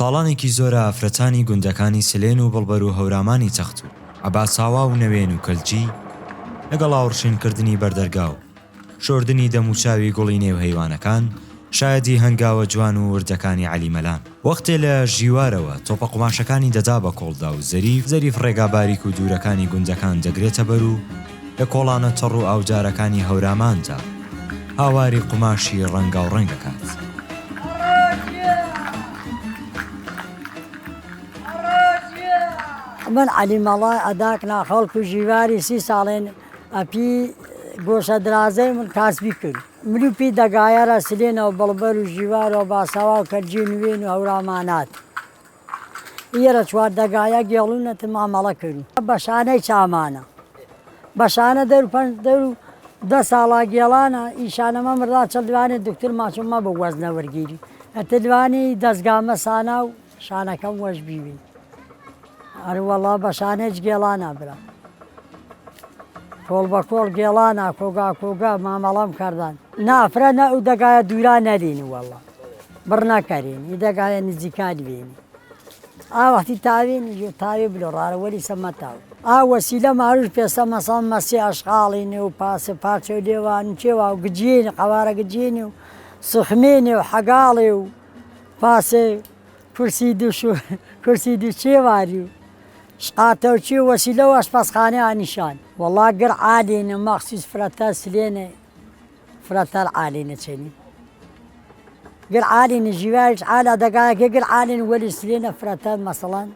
ساڵانێکی زۆرە ئافرەتانی گوندەکانی سلێن و بڵبەر و هەورامانی چەخت و عەباساوا و نەوێن و کەلجی لەگەڵ هاوڕشینکردنی بەردەرگا و شۆردنی دەموچاوی گوڵی نێو هەیوانەکان شایەتی هەنگاوە جوان و وردەکانی عەلیمەلان وەختێ لە ژیوارەوە تۆپە قوماشەکانی دەدا بە کۆڵدا و زەریف ڕێگا باریک و دوورەکانی گوندەکان دەگرێتە بەر و لە کۆڵانە تەڕ و ئاوجارەکانی هەوراماندا هاواری قوماشی ڕەنگا و ڕەنگەکات. من عەلیمەڵای ئەداکنا خەڵک و ژیواری 30 ساڵێن ئەپی گۆشە درازەی من کاسبی کرد. مروپی دەگایەرە سلێنەوە بڵبەر و ژیوارەوە باساوا و کەرجی نوێن و هەورامانات. ئێرە چوار دەگایە گێڵوونەتە مامەڵە کردو. بەشانەی چامانە. بەشانە دەرو 10 ساڵا گێڵانە ئیشانەمە مردا چەلوانی دکتر ماچوممە بە وەزنە وەرگیری. ئەتلوانی دەستگامە سانا و شانەکەم وەش بیوی. ئەروەڵا بەشانێک گێڵانە برا. کۆڵ بە کۆڵ گێڵانە کۆگا مامەڵەم کردان. نافرە نە و دەگایە دووران نەدێنی وەڵا. بڕ نەکەرێنی دەگایە نزیکانی بێنی. ئاوەختی تاوێنی تاوێ بلۆ ڕارەوەری سەمەتاو. وەسیلە ماروش پێسە مەسەڵ مەسی ئەشغاڵینێ و پاسە پارچە و لێوان چێوە و گجێنی قەوارە گجێنی و سخمێنێ و حەگاڵێ و پاسێ کورسی دوو چێواری و شقاتەوچی و وەسیلە و ئەشپەسخانەی ئانیشان. وەڵا گر عالێنە مەخسوس فرەتە سلێنێ فرەتەر عالێنە چێنی. گر عالێنە ژیواریش عالا دەگایەکە گر عالێن وەلی سلێنە فرەتە مەسەڵەن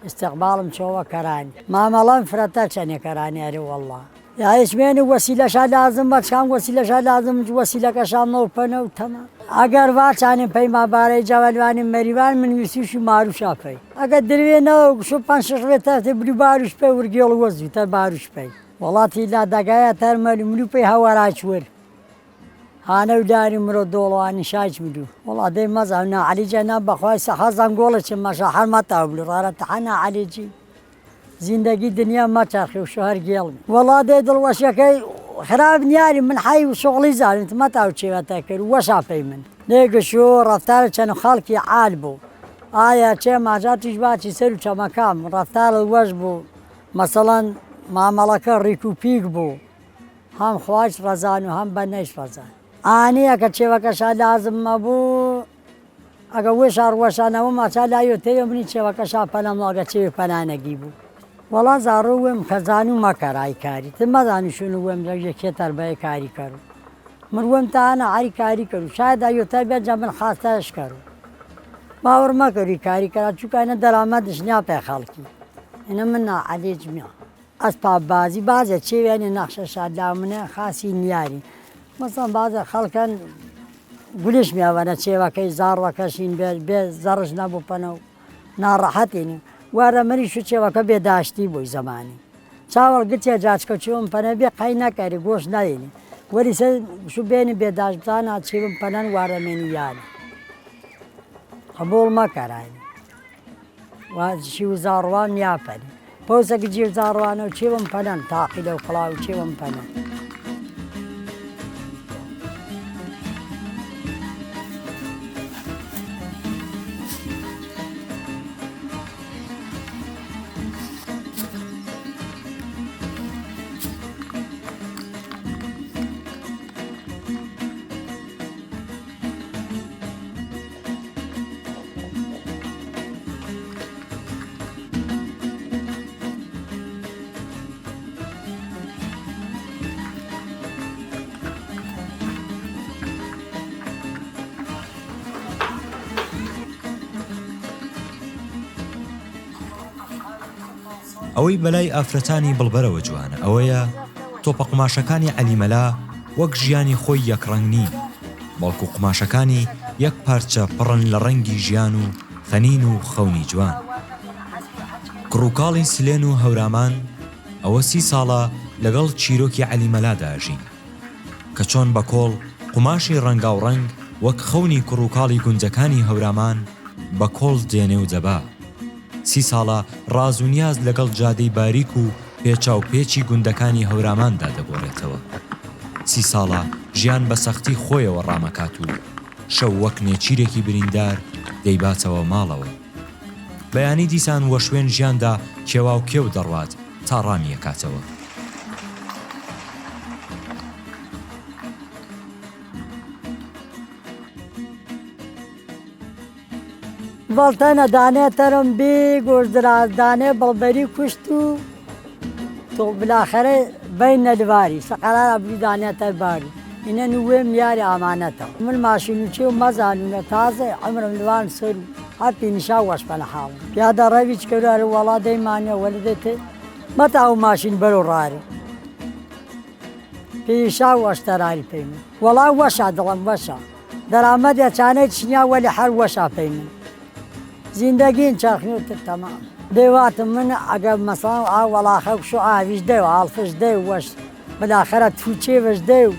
استقبالم چۆوە کەرانی. مامەڵەم فرەتە چەنێ کەرانی ئەرێ وەڵا. هیچمێنی وەسیلەشا لازم بە چکان وەسیلەشا لازم وەسیلەکەشان نەوپەنە و تەمە. ئەگەر واچانین پەیما بارەی جەوەلوانی مەریوان من ویسیشی ماروشا پەی. ئەگەر درێنەوە شو 5-6 ڕێتە بری باروش پێ ورگێڵ وەزوی تەر باروش پەی. وڵاتی لا دەگایە تەرمەلی ملوپەی هەوەراچوەر. هانە و داری مرۆ دۆڵوانی شاچ بدو. وڵا دەی مەزاونا عەلیجە نا بەخوای سەحە زەنگۆڵەچم مەشە هەرمەتاو بلو ڕارەتە حەنا عەلیجی. زیندگی دنیا مەچەرخی و شوهەر گێڵم. وەڵا دەی دڵوەشەکەی خراب نیاری من حی و شغڵی زانم مەتاو چێوەتە کرد وەشا پەی من. لێگەشۆ ڕەفتارە چەند خەڵکی عال بوو. ئایا چێ ماژاتیش باچی سەر و چەمەکام ڕەفتارە وەش بوو. مەسەڵەن مامەڵەکە ڕیک و پیک بوو. هەم خواش ڕەزان و هەم بەنەیش ڕەزان. ئانەیە کە چێوەکەشا لازم مەبوو ئەگە وێشا ڕوەشانەوە ماچا لایۆ تێوە منی چێوەکەشا پەنەم ئەگە چێوی پەنانەگی بوو. وەڵا زاڕۆ وێم کەزان و مەکەرای کاری تر مەزانیشون وێم یەکێ تەربەیە کاری کەرو. من وێم تاانە عری کاری کەرو شاید ئایۆتە بێت جە من خاستەش کەرو. باوەڕ مەکەروی کاری کەرا چووکانە دەرامەدش نیا پێ خەڵکی. ئینە من عەلیج میە. ئەسپا بازی بازە چێوێنێ نەخشەشا دامنە خاسی نیاری. مەسەڵەن بازە خەڵکەن گولیش میاوەنە چێوەکەی زاڕوەکەشین بێ زەڕش نەبوو پەنە و ناڕەحەتێنی. وارە منیش چێوەکە بێداشتی بووی زەمانی. چاوەڵ گچێ جاچکە چۆم پەنە بێ قەی نەکەری گۆشت نەدێنی. وەری سەر شو بێنی بێداشتانە چێوم پەنەن وارەمێنی یانی. قبوڵ مەکەرانی. شی و زاڕوان نیاپەنی. پۆسەکە جیر زاڕوانە و چێوم پەنەن تاقی لەو قڵاو چێوم پەنەن. ئەوەی بەلای ئافرەتانی بڵبەرەوە جوانە ئەوەیە تۆپە قوماشەکانی عەلیمەلا وەک ژیانی خۆی یەکڕەنگ نین بەڵکو قوماشەکانی یەک پارچە پڕن لە ڕەنگی ژیان و خەنین و خەونی جوان. کڕووکاڵی سلێن و هەورامان ئەوە 30 ساڵە لەگەڵ چیرۆکی عەلیمەلادا ئەژین کە چۆن بە کۆڵ قوماشی ڕەنگا و ڕەنگ وەک خەونی کڕووکاڵی گونجەکانی هەورامان بە کۆڵ دێنێ و دەبا. 30 ساڵە ڕاز و نیاز لەگەڵ جادەی باریک و پێچاو پێچی گوندەکانی هەوراماندا دەگۆڕێتەوە. 30 ساڵە ژیان بە سەختی خۆیەوە ڕامەکات و شەو وەک نێچیرێکی بریندار دەیباتەوە ماڵەوە بەیانی دیسان وە شوێن ژیاندا کێوا و کێو دەڕوات تا ڕامیە کاتەوە. بەڵتەنە دانێتەرم بێ گۆشتدراز دانێ بەڵبەری کوشت و تۆ بلاخەرە بین نەلواری سەقەرارە بری دانێتەر باری ئینە نوێم یاری ئامانەتەوە من ماشین و چێ و مەزانونە تازە عمرم لوان سەر و هەپی نیشا وەش پەنەحاڵم پیادە ڕەویچ کەرارە وەڵا دەیمانە وەلدێتێ مەتا و ماشین بەرەو ڕارە پێیشا وەشتەراری پێی من وەڵا وەشا دڵم وەشە دەرامەدە چانەی چنیا وەلی هەر وەشا پێی من زیندگین چرخنوتر تمام دیواتم من اگر مثلا ولا خب شو عاویش دیو عالفش دیو وش بالاخره توچه وش دیو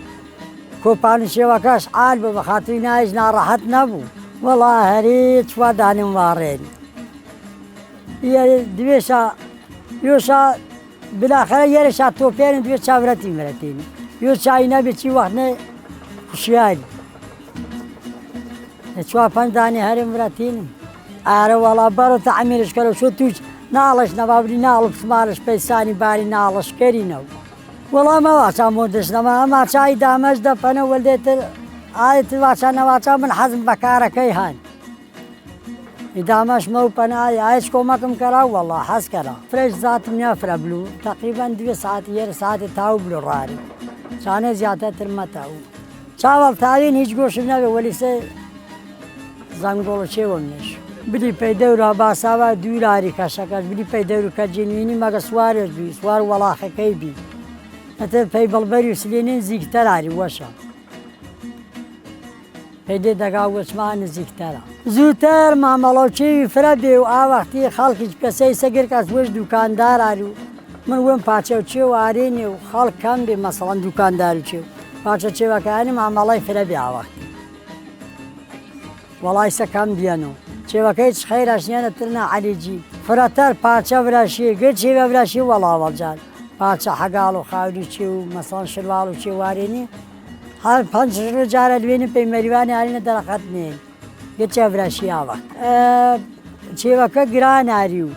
کوپانی شوکاش عال به خاطر نایج ناراحت نبو والله هریت و دانم وارین یه دویشا یوشا بالاخره یه رشا توپین دویش چاورتی مرتین یو چای نبی چی وقت نه خوشیاری چوا پنج دانی هری مرتینم آره والله برو تعمیرش کردم شو توش نالش نبابری نالب سمارش پیسانی باری نالش کری نو والله ما واسه مودش نما ما چای دامش دفنه ولدت آیت واسه نواسه من حزم بکاره کی هان دامش مو پناه آیش کمکم کرا والله حس کرا فرش ذات میافر بلو تقریبا 2 ساعت یه ساعت تاو بلو راری چانه زیاده تر متاو چاول تاوین هیچ گوش نبی ولی سه زنگول چه ونش بلی پیداور باساوا دولاری کشکش بلی پیداور کجینی مگه سوارش بی سوار ولاخه کی بی نتر پی بلبری سلینین زیگتراری وشا پیدا دگاوش ما نزیگتره زودتر معاملاتچی فربی و وقتی خالقی کسی سگر کس وش دکاندار آریو من ویم پاچه چی و آرینی و خالق کم بی مثلا دکانداری چی پاچه چی و که معاملای فربی وقتی والله سکم بیانو چه خیرش نیانه ترنا علی جی فراتر پارچه ورشی گرچه ورشی والله والجان پارچه حقالو خاوری چی و مثلا شلوالو چی وارینی هر 5 جاره دوینی پی مریوانی آرینه درخت نیم گرچه ورشی آوه چه وکه گران آریو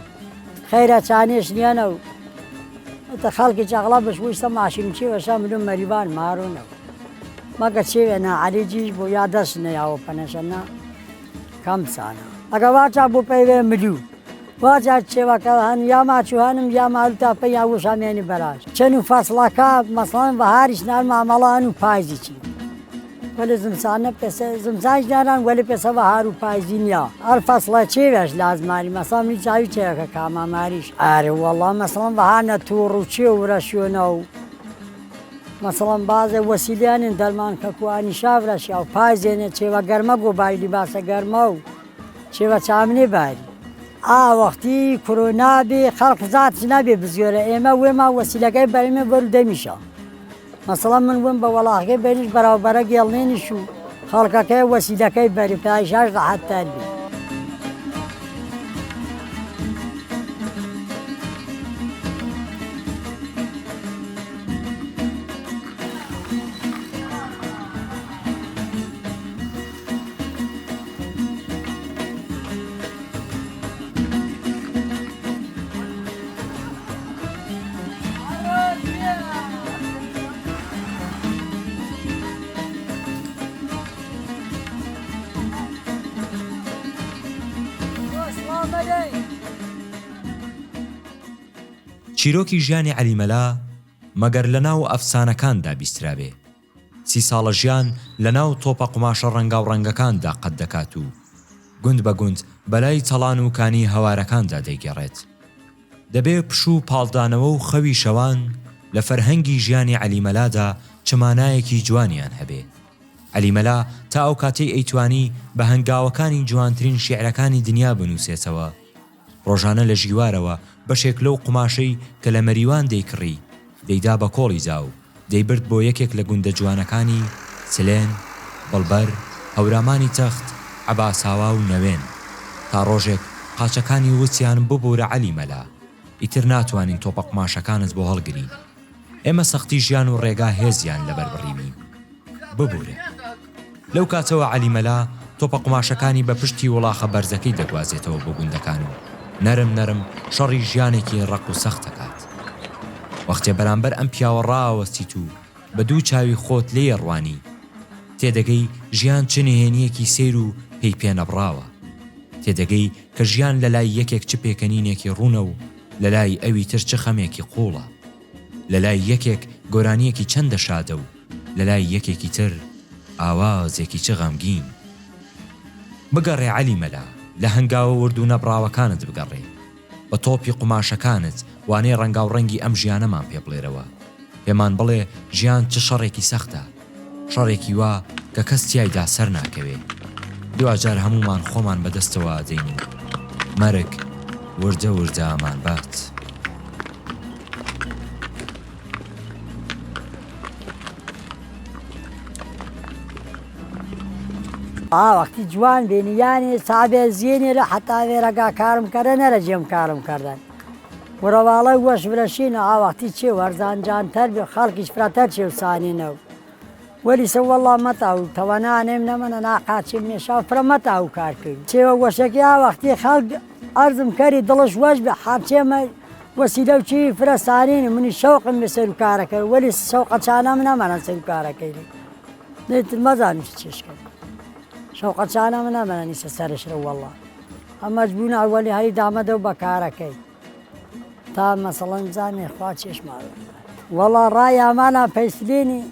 خیره چانیش نیانه تا خلقی چغلا بشویسته ماشین چی وشا ملون مریوان مارونه مگه چه نه علی جی بو یادش نیاو پنشنا کم سانه اگر واچا بو پیوه ملو واچا چه وکه یا ما چوهانم یا مالتا پی اوش همینی براش چنو فصله که مثلا بهارش نال معامله انو پایزی چی ولی زمسانه پسه زمسانش نارن ولی پسه بهارو پایزی نیا هر فصله چی وش لازم ماری مثلا می چاوی چه که کاما ماریش آره والله مثلا بهار نتورو چی ورشیو نو مثلا بعض وسیلیان درمان ککوانی شاورش یا پایزینه چه و گرمه گو بای لباس گرمه چه و چامنی باری وقتی کرونا بی خلق ذات نبی بزیاره ایما و ما وسیله که بریم ورده میشه مثلا من ویم با والله که بریش برابره گیلنی شو خلق که وسیله که بری پیشش راحت تر بی چیرۆکی ژیانی عەلیمەلا مەگەر لەناو ئەفسانەکاندا بیسترابێ 30 ساڵە ژیان لەناو تۆپە قوماشە ڕەنگا و ڕەنگەکاندا قەت دەکات و گوند بە گوند بەلای تەڵان و کانی هەوارەکاندا دەیگەڕێت دەبێ پشوو پاڵدانەوە و خەوی شەوان لە فەرهەنگی ژیانی عەلیمەلادا چمانایەکی جوانیان هەبێ عەلیمەلا تا ئەو کاتەی ئەیتوانی بە هەنگاوەکانی جوانترین شیعرەکانی دنیا بنووسێتەوە ڕۆژانە لە ژیوارەوە بەشێک لەو قماشەی کە لە مەریوان دەیکڕی دەیدا بە کۆڵی زاو دەیبرد بۆ یەکێک لە گوندە جوانەکانی سلێن، بەڵبەر، هەورامانی تەخت، عەباساوا و نەوێن تا ڕۆژێک قاچەکانی وچیان ببوورە عەلیمەلا ئیتر ناتوانین تۆپە قماشەکانت بۆ هەڵگرین ئێمە سەختی ژیان و ڕێگا هێزیان لەبەر بڕیمین ببوورە لەو کاتەوە عەلیمەلا تۆپە قماشەکانی بە پشتی وڵاخە بەرزەکەی دەگوازێتەوە بۆ گوندەکان و نەرم نەرم شەڕی ژیانێکی ڕق و سەخت دەکات. وەختێ بەرامبەر ئەم پیاوە ڕاوەستیت و بە دوو چاوی خۆت لێ ڕوانی تێدەگەی ژیان چ نهێنیەکی سیر و پێی پێنەبڕاوە. تێدەگەی کە ژیان لە لای یەکێک چ پێکەنینێکی ڕوونە و لە لای ئەوی تر چ خەمێکی قوڵە، لە لای یەکێک گۆرانیەکی چەندە شادە و لە لای یەکێکی تر ئاوازێکی چ غەمگین. بگەڕێ عەلی مەلا، لە هەنگاوە وردو نەبراوەکانت بگەڕێ، بە تۆپی قوماشەکانت وانەی ڕەنگاو ڕەنگی ئەم ژیانەمان پێ بڵێرەوە. پێمان بڵێ ژیان چ شەڕێکی سەختە، شەڕێکی وا کە کەس تیایدا سەر ناکەوێ. دوجار هەمومان خۆمان بەدەستەوە دەین و مەرگ وردە وردە ئامان بات. وەختی جوان بێنی یانی سابێ زیێنێ لە حتا وێرەگا کارم کردە نەرە جێم کارم کردن وڕەواڵەی وەش برەشینە ئاوەختی چێ وەرزانجانتەر بێ خەڵکیش فرەتەر چێ و سانینەوە وەلی سە وەڵا مەتا و تەوەنانێم نەمەنە ناقاچێ مێشا فرە مەتا و کار کرد چێوە وەشەکی ئاوەختی خەڵک ئەرزم کەری دڵش وەش بێ حاچێمە وەسیلە و چی فرە سانینە منی شەوقم بێ سەر و کارەکە وەلی شەوقەچانە من نەمەنە سەر و کارەکەی نێتر مەزانم چێش کرد شەوقەچانە من نەمەنە نیسە سەرشرە وەڵا ئەمەش بوون ئەوەلی هەری دامەدە و بەکارەکەی تا مەسەڵەن زانێ خوا چێشماوە وەڵا ڕای ئامانە پەیسلێنی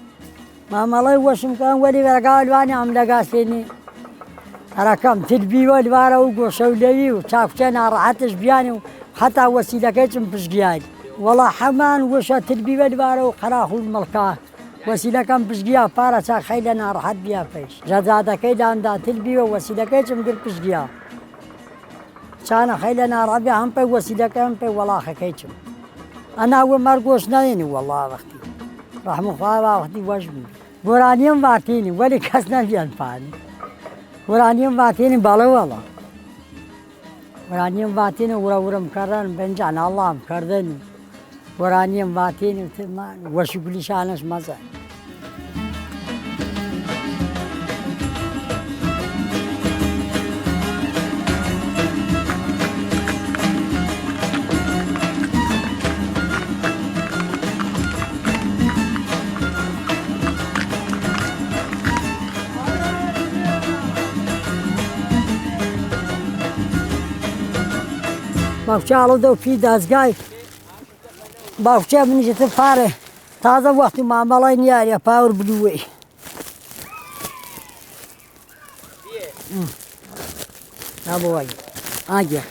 مامەڵەی وەشم کەم وەلی وەرەگا لوانی ئەم لەگاسێنی هەرەکەم تربیوە لوارە و گۆشە و لەوی و چاکوچە ناڕەحەتش بیانی و حتا وەسیلەکەی چم پشتگیانی وەڵا هەمان وەشە تربیوە لوارە و قەراخ و مەڵکا وەسیلەکەم پشتگیا پارە چاک خەیلە ناڕەحەت بیا پێش ژەدادەکەی دامدا تربیوە وەسیلەکەی چم گر پشتگیا چانە خەیلە ناڕەحەت بیا هەم پێی وەسیلەکە هەم پێی وەڵاخەکەی چم ئەناوە مەرگۆش نەێنی وەڵا وەختی ڕەحمخوا وەختی وەش بوو گۆرانیم واتینی وەلی کەس نەڤیان پانی گۆرانیم واتینی باڵە وەڵا گۆرانیم واتینی وڕەورم کردن بەنجان ئەڵام کردنی گۆرانیم واتینی ترمان وەشی گولیشانش مەزە باوچاڵەدە و پی دەستگای باوچێ منیشتر پارێ تازە وەختی مامەڵای نیارە پاور بلووەی نابووای ئاگێ